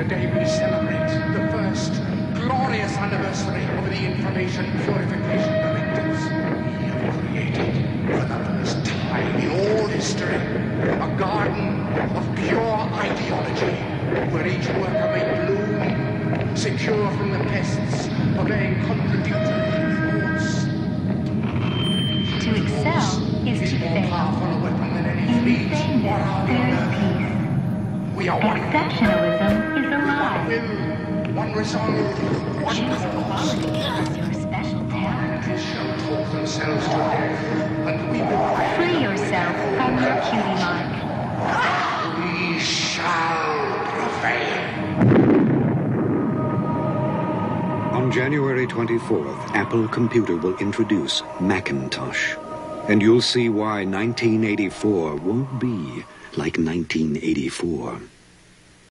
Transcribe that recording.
Today we celebrate the first glorious anniversary of the Information Purification Directives. We have created, for the first time in all history, a garden of pure ideology, where each worker may bloom, secure from the pests of a contradictory thoughts. To excel is to fail. In sameness, there is peace. We are one. Exceptionalism is a lie. One will, one resolve, one Choose cause. quality as your special talent. They shall talk themselves to death, and we will Free yourself from your cutie mark. We shall prevail. On January 24th, Apple Computer will introduce Macintosh. And you'll see why 1984 won't be like 1984.